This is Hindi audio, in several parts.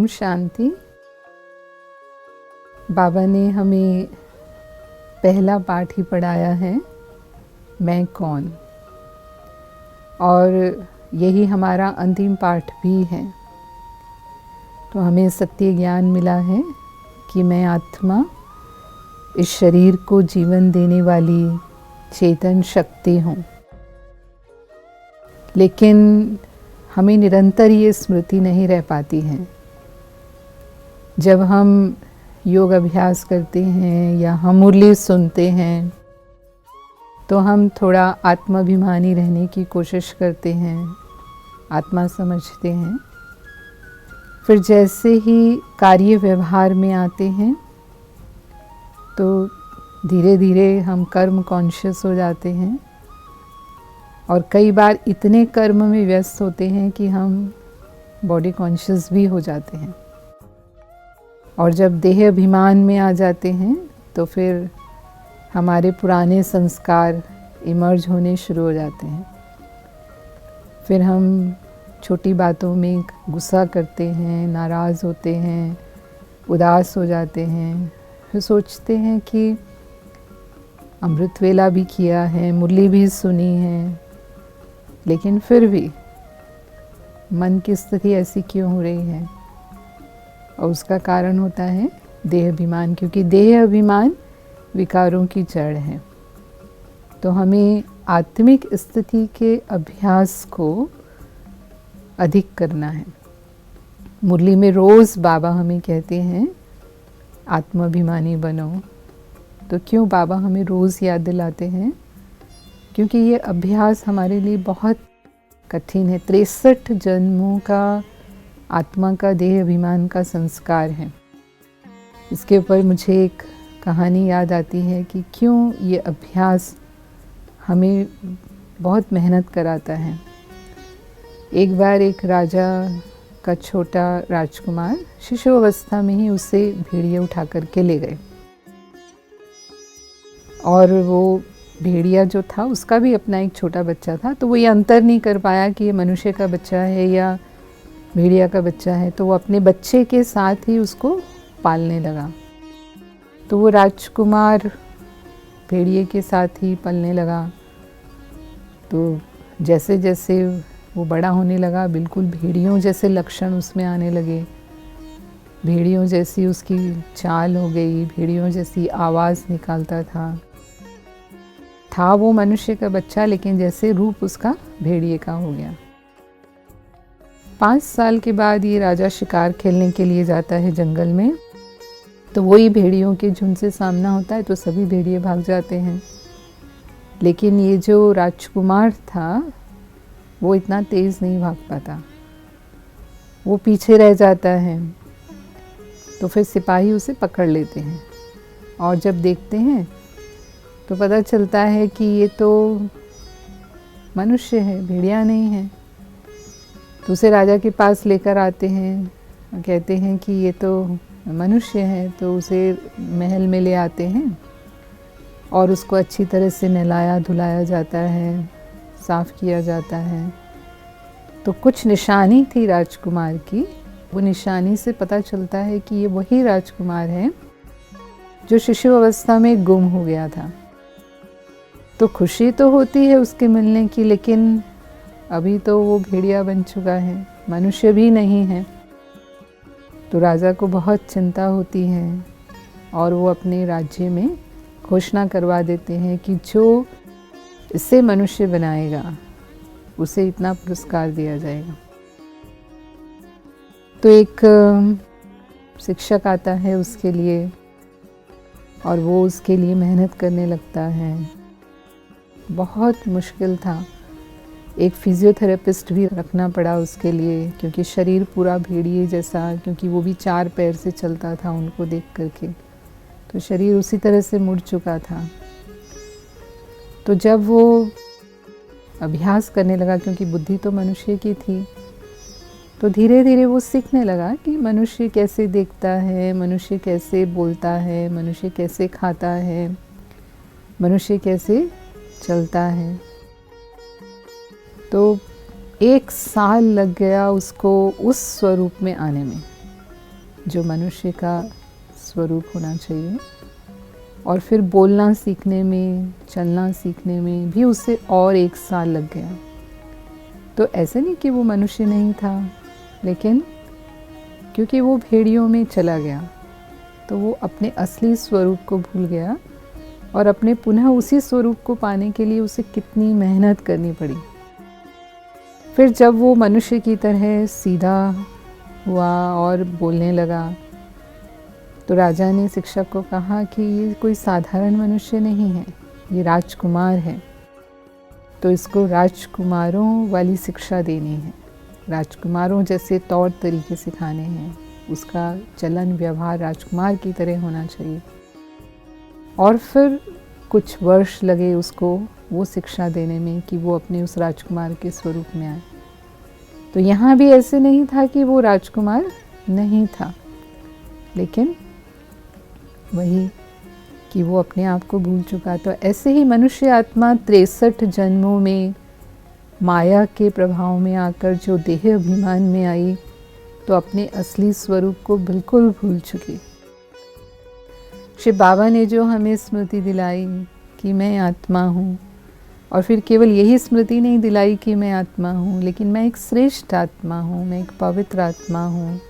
ओम शांति। बाबा ने हमें पहला पाठ ही पढ़ाया है, मैं कौन, और यही हमारा अंतिम पाठ भी है। तो हमें सत्य ज्ञान मिला है कि मैं आत्मा इस शरीर को जीवन देने वाली चेतन शक्ति हूँ। लेकिन हमें निरंतर ये स्मृति नहीं रह पाती है। जब हम योग अभ्यास करते हैं या हम मुरली सुनते हैं तो हम थोड़ा आत्माभिमानी रहने की कोशिश करते हैं, आत्मा समझते हैं। फिर जैसे ही कार्य व्यवहार में आते हैं तो धीरे धीरे हम कर्म कॉन्शियस हो जाते हैं और कई बार इतने कर्म में व्यस्त होते हैं कि हम बॉडी कॉन्शियस भी हो जाते हैं। और जब देह अभिमान में आ जाते हैं तो फिर हमारे पुराने संस्कार इमर्ज होने शुरू हो जाते हैं। फिर हम छोटी बातों में गुस्सा करते हैं, नाराज़ होते हैं, उदास हो जाते हैं। फिर सोचते हैं कि अमृत वेला भी किया है, मुरली भी सुनी है, लेकिन फिर भी मन की स्थिति ऐसी क्यों हो रही है। और उसका कारण होता है देह अभिमान, क्योंकि देह अभिमान विकारों की जड़ है। तो हमें आत्मिक स्थिति के अभ्यास को अधिक करना है। मुरली में रोज़ बाबा हमें कहते हैं आत्माभिमानी बनो। तो क्यों बाबा हमें रोज़ याद दिलाते हैं? क्योंकि ये अभ्यास हमारे लिए बहुत कठिन है। 63 जन्मों का आत्मा का देह अभिमान का संस्कार है। इसके ऊपर मुझे एक कहानी याद आती है कि क्यों ये अभ्यास हमें बहुत मेहनत कराता है। एक बार एक राजा का छोटा राजकुमार शिशु अवस्था में ही उसे भेड़िए उठा करके ले गए और वो भेड़िया जो था उसका भी अपना एक छोटा बच्चा था। तो वो ये अंतर नहीं कर पाया कि ये मनुष्य का बच्चा है या भेड़िया का बच्चा है। तो वो अपने बच्चे के साथ ही उसको पालने लगा। तो वो राजकुमार भेड़िए के साथ ही पलने लगा। तो जैसे जैसे वो बड़ा होने लगा, बिल्कुल भेड़ियों जैसे लक्षण उसमें आने लगे। भेड़ियों जैसी उसकी चाल हो गई, भेड़ियों जैसी आवाज़ निकालता था वो मनुष्य का बच्चा, लेकिन जैसे रूप उसका भेड़िए का हो गया। 5 साल के बाद ये राजा शिकार खेलने के लिए जाता है जंगल में। तो वही भेड़ियों के झुंड से सामना होता है तो सभी भेड़िए भाग जाते हैं। लेकिन ये जो राजकुमार था वो इतना तेज़ नहीं भाग पाता, वो पीछे रह जाता है। तो फिर सिपाही उसे पकड़ लेते हैं और जब देखते हैं तो पता चलता है कि ये तो मनुष्य है, भेड़िया नहीं है। तो उसे राजा के पास लेकर आते हैं और कहते हैं कि ये तो मनुष्य है। तो उसे महल में ले आते हैं और उसको अच्छी तरह से नहलाया धुलाया जाता है, साफ़ किया जाता है। तो कुछ निशानी थी राजकुमार की। वो निशानी से पता चलता है कि ये वही राजकुमार है जो शिशु अवस्था में गुम हो गया था। तो खुशी तो होती है उसके मिलने की, लेकिन अभी तो वो भेड़िया बन चुका है, मनुष्य भी नहीं है। तो राजा को बहुत चिंता होती है और वो अपने राज्य में घोषणा करवा देते हैं कि जो इसे मनुष्य बनाएगा उसे इतना पुरस्कार दिया जाएगा। तो एक शिक्षक आता है उसके लिए और वो उसके लिए मेहनत करने लगता है। बहुत मुश्किल था। एक फिजियोथेरेपिस्ट भी रखना पड़ा उसके लिए, क्योंकि शरीर पूरा भेड़िए जैसा, क्योंकि वो भी 4 पैर से चलता था उनको देख करके, तो शरीर उसी तरह से मुड़ चुका था। तो जब वो अभ्यास करने लगा, क्योंकि बुद्धि तो मनुष्य की थी, तो धीरे धीरे वो सीखने लगा कि मनुष्य कैसे देखता है, मनुष्य कैसे बोलता है, मनुष्य कैसे खाता है, मनुष्य कैसे चलता है। तो 1 साल लग गया उसको उस स्वरूप में आने में। जो मनुष्य का स्वरूप होना चाहिए। और फिर बोलना सीखने में, चलना सीखने में भी उसे और 1 साल लग गया। तो ऐसे नहीं कि वो मनुष्य नहीं था, लेकिन क्योंकि वो भेड़ियों में चला गया तो वो अपने असली स्वरूप को भूल गया, और अपने पुनः उसी स्वरूप को पाने के लिए उसे कितनी मेहनत करनी पड़ी। फिर जब वो मनुष्य की तरह सीधा हुआ और बोलने लगा, तो राजा ने शिक्षक को कहा कि ये कोई साधारण मनुष्य नहीं है, ये राजकुमार है, तो इसको राजकुमारों वाली शिक्षा देनी है, राजकुमारों जैसे तौर तरीके सिखाने हैं, उसका चलन व्यवहार राजकुमार की तरह होना चाहिए। और फिर कुछ वर्ष लगे उसको वो शिक्षा देने में कि वो अपने उस राजकुमार के स्वरूप में आए। तो यहाँ भी ऐसे नहीं था कि वो राजकुमार नहीं था, लेकिन वही कि वो अपने आप को भूल चुका। तो ऐसे ही मनुष्य आत्मा 63 जन्मों में माया के प्रभाव में आकर जो देह अभिमान में आई, तो अपने असली स्वरूप को बिल्कुल भूल चुकी। शिव बाबा ने जो हमें स्मृति दिलाई कि मैं आत्मा हूँ, और फिर केवल यही स्मृति नहीं दिलाई कि मैं आत्मा हूँ, लेकिन मैं एक श्रेष्ठ आत्मा हूँ, मैं एक पवित्र आत्मा हूँ,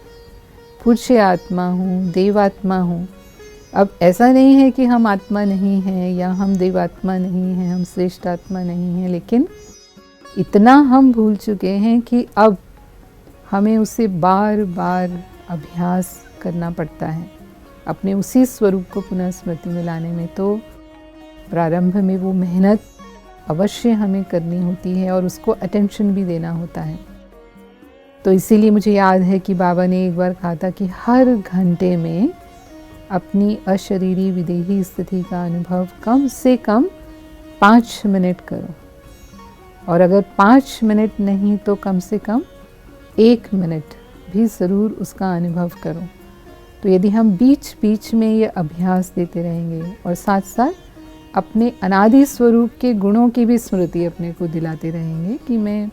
पूज्य आत्मा हूँ, देवात्मा हूँ। अब ऐसा नहीं है कि हम आत्मा नहीं हैं या हम देवात्मा नहीं हैं, हम श्रेष्ठ आत्मा नहीं हैं, लेकिन इतना हम भूल चुके हैं कि अब हमें उसे बार बार अभ्यास करना पड़ता है अपने उसी स्वरूप को पुनः स्मृति में लाने में। तो प्रारंभ में वो मेहनत अवश्य हमें करनी होती है और उसको अटेंशन भी देना होता है। तो इसीलिए मुझे याद है कि बाबा ने एक बार कहा था कि हर घंटे में अपनी अशरीरी विदेही स्थिति का अनुभव कम से कम 5 मिनट करो, और अगर 5 मिनट नहीं तो कम से कम 1 मिनट भी ज़रूर उसका अनुभव करो। तो यदि हम बीच बीच में ये अभ्यास देते रहेंगे और साथ साथ अपने अनादि स्वरूप के गुणों की भी स्मृति अपने को दिलाते रहेंगे कि मैं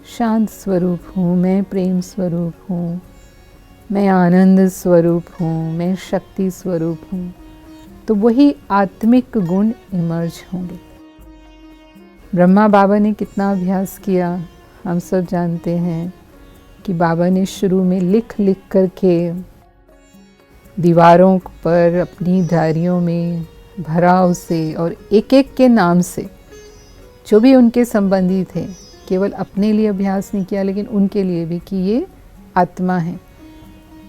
शांत स्वरूप हूँ, मैं प्रेम स्वरूप हूँ, मैं आनंद स्वरूप हूँ, मैं शक्ति स्वरूप हूँ, तो वही आत्मिक गुण इमर्ज होंगे। ब्रह्मा बाबा ने कितना अभ्यास किया हम सब जानते हैं कि बाबा ने शुरू में लिख लिख करके दीवारों पर अपनी डायरियों में भरा उसे, और एक एक के नाम से जो भी उनके संबंधी थे, केवल अपने लिए अभ्यास नहीं किया लेकिन उनके लिए भी कि ये आत्मा है।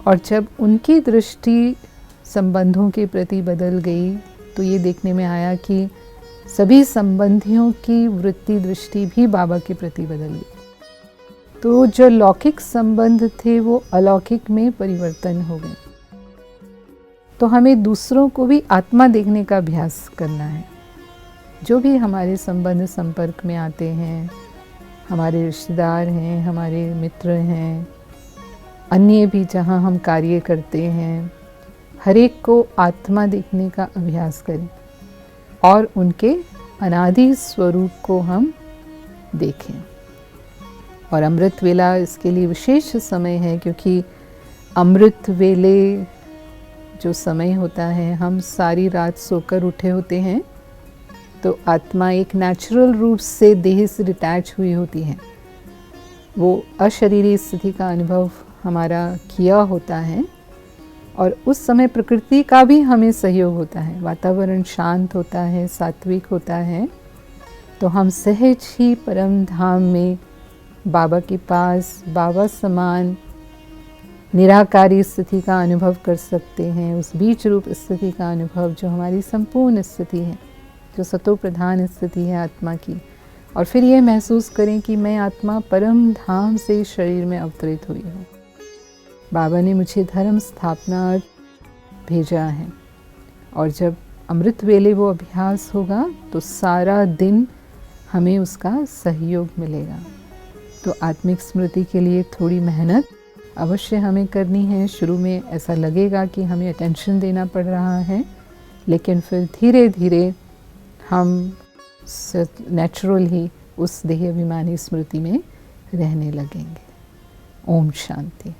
और जब उनकी दृष्टि संबंधों के प्रति बदल गई तो ये देखने में आया कि सभी संबंधियों की वृत्ति दृष्टि भी बाबा के प्रति बदल गई। तो जो लौकिक संबंध थे वो अलौकिक में परिवर्तन हो गए। तो हमें दूसरों को भी आत्मा देखने का अभ्यास करना है। जो भी हमारे संबंध संपर्क में आते हैं, हमारे रिश्तेदार हैं, हमारे मित्र हैं, अन्य भी जहाँ हम कार्य करते हैं, हर एक को आत्मा देखने का अभ्यास करें और उनके अनादि स्वरूप को हम देखें। और अमृत वेला इसके लिए विशेष समय है, क्योंकि अमृत वेले जो समय होता है, हम सारी रात सोकर उठे होते हैं, तो आत्मा एक नेचुरल रूप से देह से डिटैच हुई होती है। वो अशरीरी स्थिति का अनुभव हमारा किया होता है, और उस समय प्रकृति का भी हमें सहयोग होता है, वातावरण शांत होता है, सात्विक होता है, तो हम सहज ही परम धाम में बाबा के पास बाबा समान निराकारी स्थिति का अनुभव कर सकते हैं। उस बीच रूप स्थिति का अनुभव जो हमारी संपूर्ण स्थिति है, जो सतो प्रधान स्थिति है आत्मा की। और फिर ये महसूस करें कि मैं आत्मा परम धाम से शरीर में अवतरित हुई हूँ। बाबा ने मुझे धर्म स्थापना भेजा है, और जब अमृत वेले वो अभ्यास होगा तो सारा दिन हमें उसका सहयोग मिलेगा। तो आत्मिक स्मृति के लिए थोड़ी मेहनत अवश्य हमें करनी है। शुरू में ऐसा लगेगा कि हमें अटेंशन देना पड़ रहा है, लेकिन फिर धीरे धीरे हम नेचुरल ही उस देह अभिमानी स्मृति में रहने लगेंगे। ओम शांति।